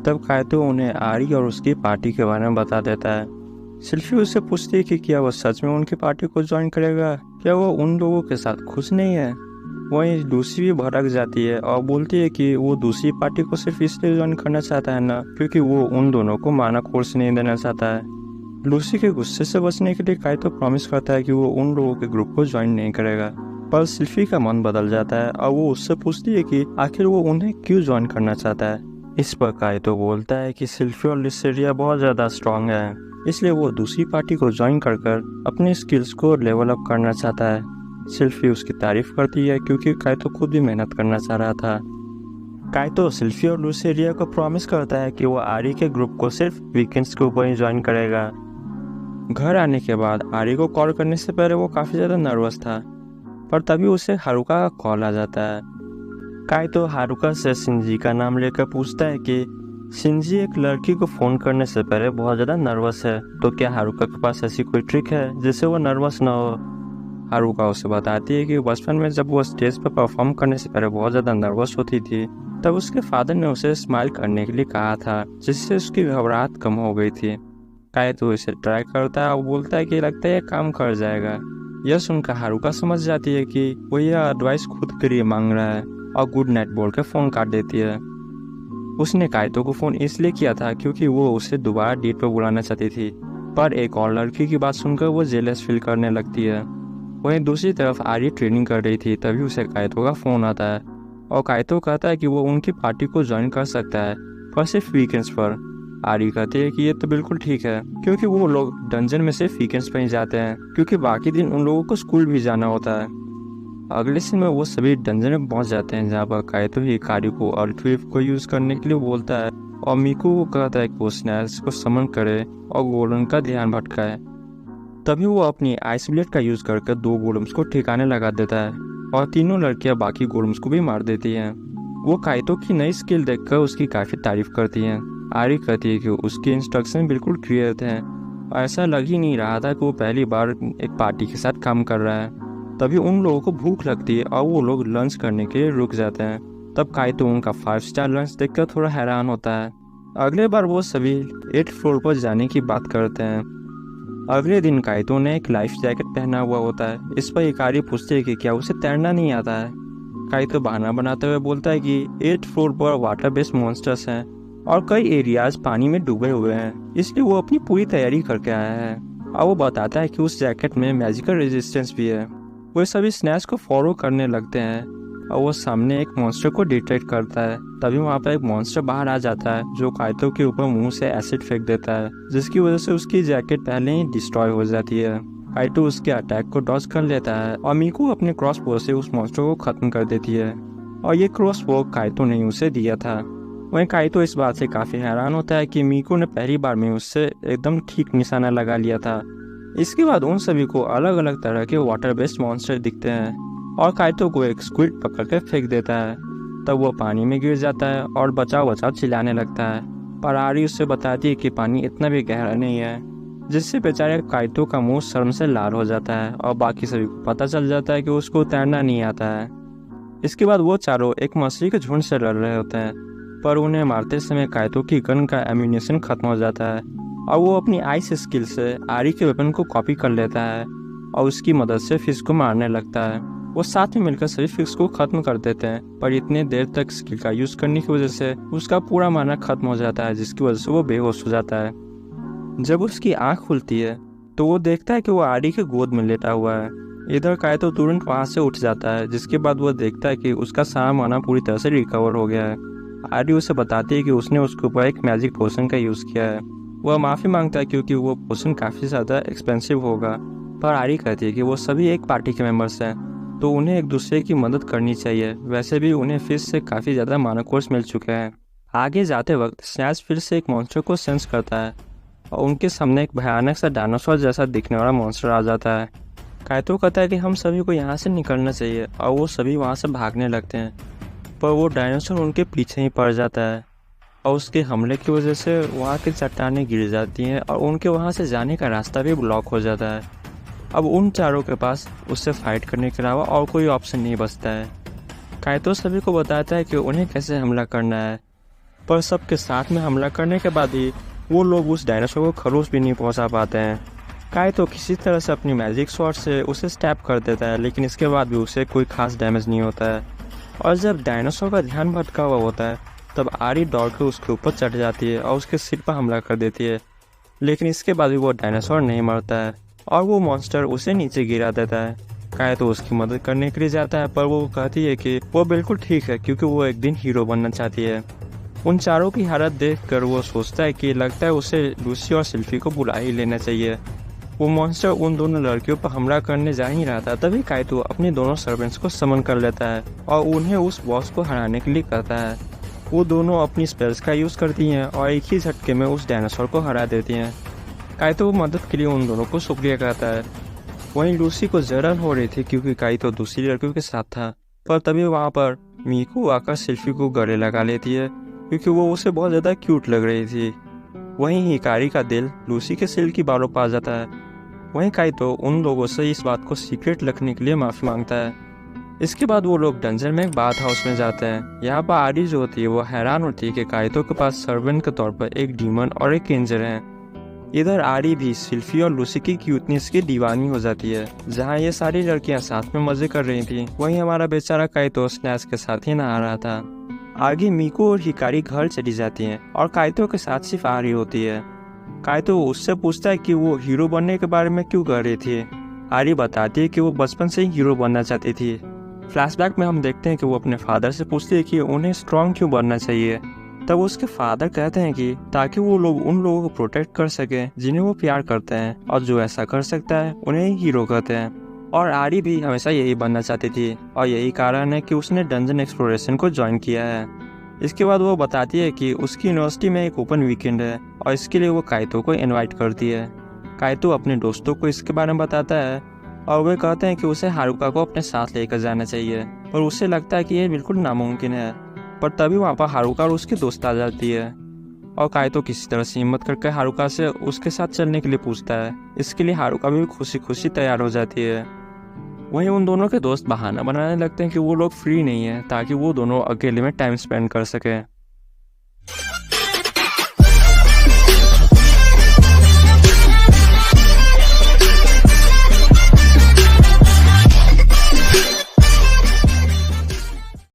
[SPEAKER 2] तब काइतो उन्हें आरी और उसकी पार्टी के बारे में बता देता है। शिल्पी उससे पूछती है कि क्या वो सच में उनकी पार्टी को ज्वाइन करेगा, क्या वो उन लोगों के साथ खुश नहीं है। वहीं लूसी भी भड़क जाती है और बोलती है कि वो दूसरी पार्टी को सिर्फ इसलिए ज्वाइन करना चाहता है ना, क्योंकि वो उन दोनों को माना कोर्स नहीं देना चाहता है। लूसी के गुस्से से बचने के लिए काइतो प्रॉमिस करता है कि वो उन लोगों के ग्रुप को ज्वाइन नहीं करेगा, पर शिल्पी का मन बदल जाता है और वो उससे पूछती है कि आखिर वो उन्हें क्यों ज्वाइन करना चाहता है। इस पर काइतो बोलता है कि शिल्पी और लिसेरिया बहुत ज़्यादा स्ट्रांग है, इसलिए वो दूसरी पार्टी को ज्वाइन कर अपनी स्किल्स को लेवल अप करना चाहता है। शिल्पी उसकी तारीफ करती है, क्योंकि काइतो खुद भी मेहनत करना चाह रहा था। काइतो शिल्पी और लुसेरिया को प्रॉमिस करता है कि वो आरी के ग्रुप को सिर्फ वीकेंड्स के ऊपर ही ज्वाइन करेगा। घर आने के बाद आरी को कॉल करने से पहले वो काफ़ी ज़्यादा नर्वस था, पर तभी उसे हारुका का कॉल आ जाता है। काइतो हारुका से शिंजी का नाम लेकर पूछता है कि शिंजी एक लड़की को फ़ोन करने से पहले बहुत ज़्यादा नर्वस है, तो क्या हारुका के पास ऐसी कोई ट्रिक है जिससे वो नर्वस ना हो। हारुका उसे बताती है कि बचपन में जब वो स्टेज पर परफॉर्म करने से पहले बहुत ज़्यादा नर्वस होती थी, तब उसके फादर ने उसे स्माइल करने के लिए कहा था, जिससे उसकी घबराहट कम हो गई थी। काइतो इसे ट्राई करता है और बोलता है कि लगता है ये काम कर जाएगा। यह सुनकर हारुका समझ जाती है कि वो यह एडवाइस खुद के लिए मांग रहा है और गुड नाइट बोल के फ़ोन काट देती है। उसने काइतो को फ़ोन इसलिए किया था क्योंकि वो उसे दोबारा डेट पर बुलाना चाहती थी, पर एक और लड़की की बात सुनकर वो जेलस फील करने लगती है। वहीं दूसरी तरफ आरी ट्रेनिंग कर रही थी, तभी उसे काइतो का फ़ोन आता है और काइतो कहता है कि वो उनकी पार्टी को ज्वाइन कर सकता है, पर सिर्फ वीकेंड्स पर। आरी कहती है कि ये तो बिल्कुल ठीक है, क्योंकि वो लोग डंजन में सिर्फ वीकेंड्स पर ही जाते हैं, क्योंकि बाकी दिन उन लोगों को स्कूल भी जाना होता है। अगले दिन में वो सभी डंजन में पहुंच जाते हैं, जहाँ पर काइतो ही आरी को अर्थ को यूज़ करने के लिए बोलता है और मीकू को कहता है कि वो स्नैल्स को समन करे और गोलन का ध्यान भटकाए। तभी वो अपनी आइस ब्लेड का यूज़ करके 2 गोलम्स को ठिकाने लगा देता है और तीनों लड़कियां बाकी गोलम्स को भी मार देती हैं। वो काइतो की नई स्किल देखकर उसकी काफ़ी तारीफ करती हैं। आरी कहती है कि उसके इंस्ट्रक्शन बिल्कुल क्लियर थे, ऐसा लग ही नहीं रहा था कि वो पहली बार एक पार्टी के साथ काम कर रहा है। तभी उन लोगों को भूख लगती है और वो लोग लंच करने के लिए रुक जाते हैं। तब काइतो उनका 5 स्टार लंच देखकर थोड़ा हैरान होता है। अगले बार वो सभी 8th फ्लोर पर जाने की बात करते हैं। अगले दिन काइतो ने एक लाइफ जैकेट पहना हुआ होता है। इस पर हिकारी पूछते है कि क्या उसे तैरना नहीं आता है। काइतो बहाना बनाते हुए बोलता है कि 8th फ्लोर पर वाटर बेस्ड मॉन्स्टर्स हैं और कई एरियाज पानी में डूबे हुए हैं, इसलिए वो अपनी पूरी तैयारी करके आया है। और वो बताता है कि उस जैकेट में मैजिकल रेजिस्टेंस भी है। वो सभी स्नैच को फॉलो करने लगते हैं और वो सामने एक मॉन्स्टर को डिटेक्ट करता है। तभी वहाँ पर एक मॉन्स्टर बाहर आ जाता है जो काइतो के ऊपर मुंह से एसिड फेंक देता है, जिसकी वजह से उसकी जैकेट पहले ही डिस्ट्रॉय हो जाती है। काइतो उसके अटैक को डॉज कर लेता है और मीकू अपने क्रॉसबो से उस मॉन्स्टर को खत्म कर देती है, और ये क्रॉसबो काइतो ने उसे दिया था। वहीं काइतो इस बात से काफ़ी हैरान होता है कि मीकू ने पहली बार में उससे एकदम ठीक निशाना लगा लिया था। इसके बाद उन सभी को अलग अलग तरह के वाटर बेस्ड मॉन्स्टर दिखते हैं और काइतो को एक स्क्विड पकड़ के फेंक देता है। तब वो पानी में गिर जाता है और बचाओ बचाओ चिल्लाने लगता है, पर आरी उससे बताती है कि पानी इतना भी गहरा नहीं है, जिससे बेचारे काइतो का मुंह शर्म से लाल हो जाता है और बाकी सभी को पता चल जाता है कि उसको तैरना नहीं आता है।
[SPEAKER 1] इसके बाद वो चारों एक मछली के झुंड से लड़ रहे होते हैं, पर उन्हें मारते समय काइतो की गन का एम्यूनेशन खत्म हो जाता है और वो अपनी आइस स्किल से आरी के वेपन को कॉपी कर लेता है और उसकी मदद से फिश को मारने लगता है। वो साथ में मिलकर सभी फिश को खत्म कर देते हैं, पर इतने देर तक स्किल का यूज करने की वजह से उसका पूरा माना खत्म हो जाता है, जिसकी वजह से वो बेहोश हो जाता है। जब उसकी आंख खुलती है तो वो देखता है कि वो आरी के गोद में लेटा हुआ है। इधर काइतो तुरंत वहां से उठ जाता है, जिसके बाद वो देखता है कि उसका सारा माना पूरी तरह से रिकवर हो गया है। आरी उसे बताती है कि उसने उसके ऊपर एक मैजिक पोशन का यूज किया है। वह माफी मांगता है क्योंकि वो पोशन काफी ज्यादा एक्सपेंसिव होगा, पर आरी कहती है कि वो सभी एक पार्टी के मेंबर्स हैं, तो उन्हें एक दूसरे की मदद करनी चाहिए। वैसे भी उन्हें फिश से काफी ज्यादा माना कोर्स मिल चुके हैं। आगे जाते वक्त स्नैच फिर से एक मॉन्स्टर को सेंस करता है और उनके सामने एक भयानक सा डायनासोर जैसा दिखने वाला मॉन्स्टर आ जाता है। काइतो कहता है कि हम सभी को यहाँ से निकलना चाहिए और वो सभी वहाँ से भागने लगते हैं, पर वो डायनासोर उनके पीछे ही पड़ जाता है और उसके हमले की वजह से वहाँ की चट्टानें गिर जाती हैं और उनके वहाँ से जाने का रास्ता भी ब्लॉक हो जाता है। अब उन चारों के पास उससे फाइट करने के अलावा और कोई ऑप्शन नहीं बचता है। काइतो सभी को बताता है कि उन्हें कैसे हमला करना है, पर सबके साथ में हमला करने के बाद ही वो लोग उस डायनासोर को खरोच भी नहीं पहुंचा पाते हैं। काइतो किसी तरह से अपनी मैजिक शॉट से उसे स्टैप कर देता है, लेकिन इसके बाद भी उसे कोई खास डैमेज नहीं होता है। और जब डायनासोर का ध्यान भटका हुआ होता है तब आरी दौड़ के उसके ऊपर चढ़ जाती है और उसके सिर पर हमला कर देती है, लेकिन इसके बाद भी वो डायनासोर नहीं मरता है और वो मॉन्स्टर उसे नीचे गिरा देता है। काइतो उसकी मदद करने के लिए जाता है, पर वो कहती है कि वो बिल्कुल ठीक है क्योंकि वो एक दिन हीरो बनना चाहती है। उन चारों की हालत देखकर वो सोचता है कि लगता है उसे लूसी और सिल्फी को बुला ही लेना चाहिए। वो मॉन्स्टर उन दोनों लड़कियों पर हमला करने जा ही रहा था, तभी काइतो अपने दोनों सर्वेंट्स को समन कर लेता है और उन्हें उस बॉस को हराने के लिए कहता है। वो दोनों अपनी स्पेल्स का यूज करती हैं और एक ही झटके में उस डायनासोर को हरा देती हैं। काइतो मदद के लिए उन दोनों को शुक्रिया कहता है। वहीं लूसी को जलन हो रही थी क्योंकि काइतो दूसरी लड़कियों के साथ था, पर तभी वहाँ पर मीकू आकर सिल्फी को गले लगा लेती है क्योंकि वो उसे बहुत ज़्यादा क्यूट लग रही थी। वहीं हिकारी का दिल लूसी के सिल की बालों पर आ जाता है। वहीं काइतो उन लोगों से इस बात को सीक्रेट रखने के लिए माफ़ी मांगता है। इसके बाद वो लोग डंजन में एक बाथ हाउस में जाते हैं। यहाँ पर आरी जो होती है वो हैरान होती है कि काइतो के पास सर्वेंट के तौर पर एक डीमन और एक एंजल है। इधर आरी भी सिल्फी और लूसी की क्यूटनेस की दीवानी हो जाती है। जहाँ ये सारी लड़कियाँ साथ में मजे कर रही थी, वहीं हमारा बेचारा काइतो स्नैच के साथ ही नहा रहा था। आगे मीको और हिकारी घर चली जाती हैं और काइतो के साथ सिर्फ आरी होती है। काइतो उससे पूछता है कि वो हीरो बनने के बारे में क्यों कर रही थी। आरी बताती है कि वो बचपन से ही हीरो बनना चाहती थी। फ्लैशबैक में हम देखते हैं कि वो अपने फादर से पूछती है कि उन्हें स्ट्रॉन्ग क्यों बनना चाहिए। तब उसके फादर कहते हैं कि ताकि वो लोग उन लोगों को प्रोटेक्ट कर सके जिन्हें वो प्यार करते हैं, और जो ऐसा कर सकता है उन्हें ही हीरो कहते हैं। और आरी भी हमेशा यही बनना चाहती थी और यही कारण है कि उसने डंजन एक्सप्लोरेशन को ज्वाइन किया है। इसके बाद वो बताती है कि उसकी यूनिवर्सिटी में एक ओपन वीकेंड है और इसके लिए वो काइतो को इनवाइट करती है। काइतो अपने दोस्तों को इसके बारे में बताता है और वे कहते हैं कि उसे हारुका को अपने साथ लेकर जाना चाहिए, पर उसे लगता है कि यह बिल्कुल नामुमकिन है। पर तभी वहाँ पर हारुका और उसकी दोस्त आ जाती है और काइतो किसी तरह से हिम्मत करके हारुका से उसके साथ चलने के लिए पूछता है। इसके लिए हारुका भी खुशी खुशी तैयार हो जाती है। वहीं उन दोनों के दोस्त बहाना बनाने लगते हैं कि वो लोग फ्री नहीं है ताकि वो दोनों अकेले में टाइम स्पेंड कर सके।